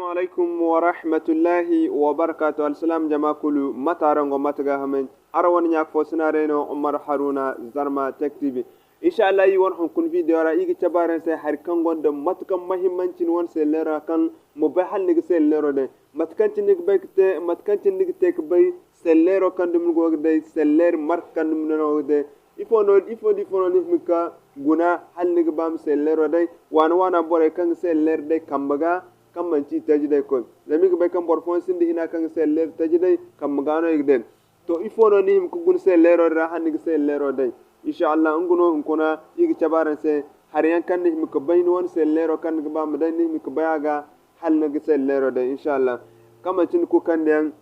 alaikum wa rahmatullahi wa barakatuh. Al-salam jama kulu matarango mataga hamen arawan nyak fo sinareno Umar Haruna Zarma Tech TV. Insha Allah yi won hon kun video ra igi tabaren sai har kan gonda matukan muhimmancin won sai lera kan mu bai hal ni sai lero de matkan ni bai te matkan ni te bai sai lero kan dum go de sai ler mark kan dum no de ifo di fono ni mika guna hal ni bam sai lero de wana bore kan sai ler de kambaga kammanci tajidai kon lami bai kan borfon sindi hina kan seller tajidai kam magano igden to ifono ni him kugun sellero ra hanni sellero dai insha Allah nguno kuna igi cabaran se har yan kan ni him ko bayni won sellero kan ga bam dai ni him ko bayaga hal na gi sellero dai insha Allah kamacin ku kan den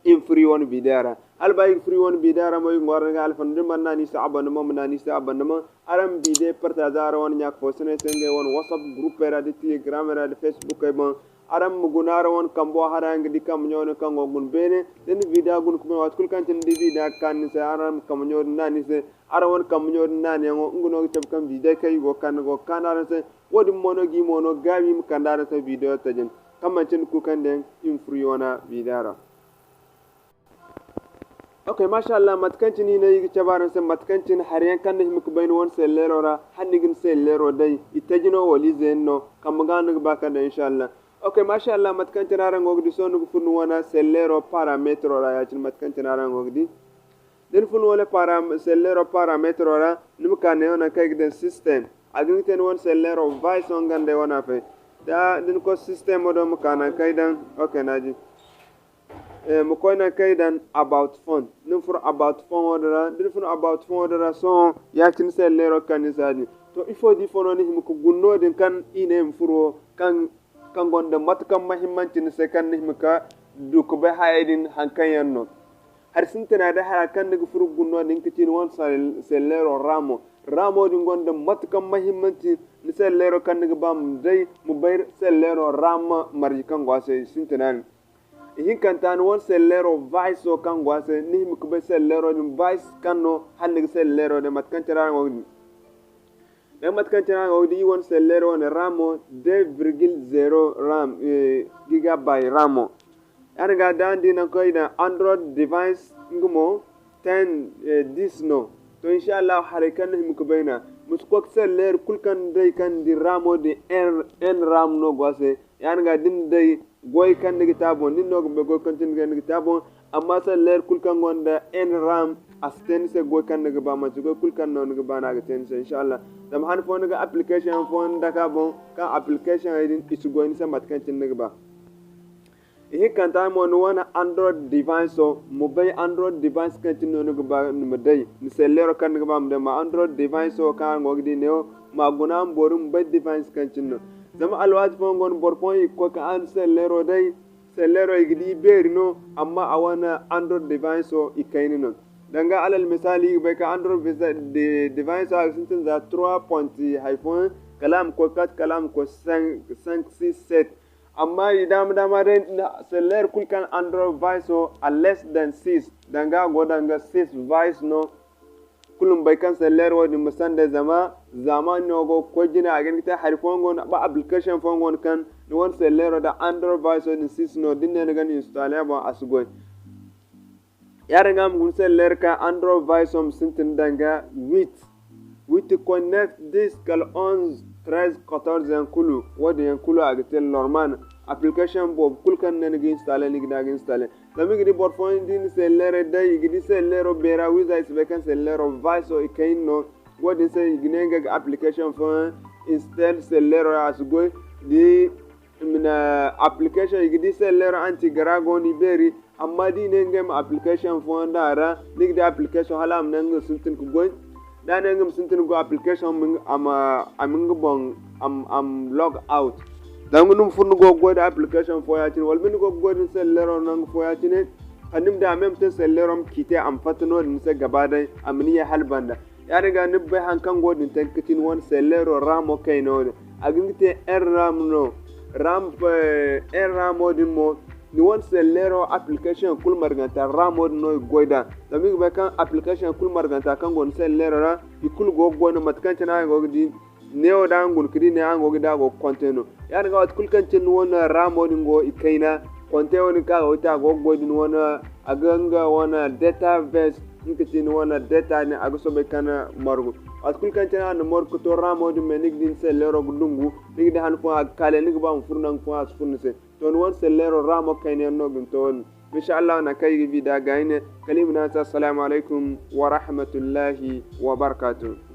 in free won bidara albayi free won bidara moy ngor nga alfan de man nani sa abon mom nani sa abon mo aram bide partager won nyak fo sene senge won whatsapp group era de telegram era de facebook e bon aram mugunara won kambo harang di kam nyon kan gun bene den video gun ko wat kul kan tin di video kan se aram kam nyon nani se ara won kam nyon nani ngo nguno tab kam bide kay go kan ara se wodi mono gi mono gawi m kandara se video tajen kamancin ku kan den in free wona bidara. Okay, mashallah matkancin ni nayi cabaran sai matkancin har yan kan da muku bayin won sellero ra hannigin sellero dai itajino wali zenno kam ganu baka da inshallah. Okay, mashallah matkancin ran gogdi sonu funu wana sellero parametro ra ya cin matkancin ran gogdi din funu wala sellero parametro ra nim kan ne wana kai gidan system agin ten won sellero vice on gande wana fe da din ko system do mu kana kai dan okay naji mu koyna kaydan about phone nin fur about phone odara din fur about phone odara so yakin sellero kanisani to ifo di fono ni mu ko gunno din kan ine furo kan gonda matkan muhimmanci ni se kan ni ka du ko be hayedin hankan yanno har sintana da har kan daga furu gunno din kicin won sellero ramo din gonda matkan muhimmanci ni sellero kan daga bam dai mu bayar sellero rama marjikan gwase sintana ihin kantan won sellero vice o kan gwase ni mi ko sellero ni vice kanno hande sellero de matkan tara ngodi de matkan tara ngodi won sellero ne ramo 2,0 ram gigabyte ramo yana ga dandi nan ko ina android device ngumo 10 this no to inshallah harikan ni mi ko bayna musko seller kulkan dai kan di ramo de n ram no gwase yana ga din dai goy kan nigi tabon nin nog be goy kan tin nigi tabon amma sa leer kul kan gonda en ram asten se goy kan nigi ba ma goy kul kan no nigi ba na ga ten se inshallah dam han fo nigi application fo ndaka bon kan application idin isu goy ni sa mat kan tin nigi ba e kan ta mo no wana android device so mobile android device kan tin no nigi ba ni medai ni se leer kan nigi ba ma android device so kan ngogdi ne ma gunam borum be device kan tin no zama alwaji fongon borpon ko ka an sellero dai sellero igdi berino amma awana android device so ikaini non danga alal misali be ka android device a sintin za 3. iphone kalam ko 4 kalam ko 5 6 7 amma idam dama den seller kul kan android device so a less than 6 danga godanga 6 device no kulum bai kan seller wadi musanda zaman nogo ko jina agen ta har fongon ba application fongon kan no won seller da android version ni sisno dinne ne gan install ba asgoy yare ngam gun seller ka android version sintin danga with connect this kal 11 13 14 kulu wadi yan kulu agatel normal application bob kulkan ne gi install ni gida gi install lami gidi bot phone din seller dai gidi seller bera wiza is vacan seller vice o ikaino wadi say ginenga application phone install seller as go di mina application gidi seller anti garago ni beri amma di nengem application phone dara ni gidi application halam nang suntin ku go da nengem suntin go application min am bon am log out dangu num funu go da application fo yatin wal min go din sellero nang fo yatin kanim da mem te sellerom kite am fatno din se gabadai amni ya halbanda ya riga nibbe hankan go din tankitin won sellero ramo kaino agingite ram no ram ramo din mo ni won sellero application kul marganta ramo no goida dami be kan application kul marganta kan gon sellero ra ikul go no matkan tana go din neo da ngun kidi ne ango gida go konteno ya ga wat kulkan cin wona ramo ni go ikaina konte woni ka go ta go godin wona aganga wona database nkiti ni wona data ne aguso be kana morgu wat kulkan cin an morgu to ramo di menig din se lero gudungu nigi han fo kale nigi ba furnan fo as furnse ton won se lero ramo kayne no gun ton inshallah na kai bi da gaine kalimuna assalamu alaikum wa rahmatullahi wa barakatuh